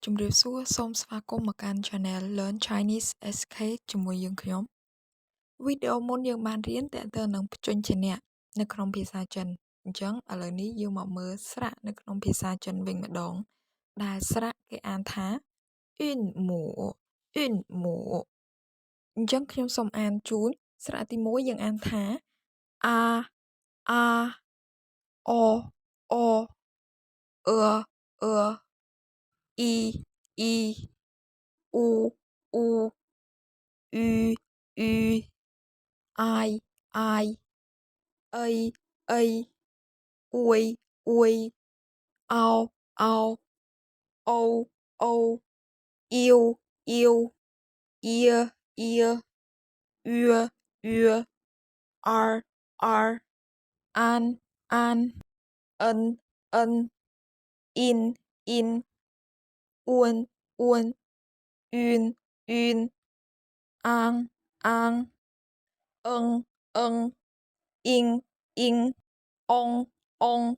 ជំរាបសួរសូមស្វាគមន៍មកកាន់ Channel Learn Chinese SK ជាមួយយើងខ្ញុំវីដេអូមុនយើងបានរៀនទាក់ទងនឹងព្យញ្ជនៈនៅក្នុងភាសាចិនអញ្ចឹងឥឡូវនេះយើងមកមើលស្រៈនៅក្នុងភាសាចិនវិញម្ដងដែលស្រៈគេអានថាune mot une mot អញ្ចឹងខ្ញុំសូមអានជូនស្រៈទី1យើងអានថា a a o o e e u u ü ü ai ai ây ây ui ui ao ao âu âu yêu yêu ia ia ưa ưa r an an ân ân in uôn uôn yun ang ưng ing ong ong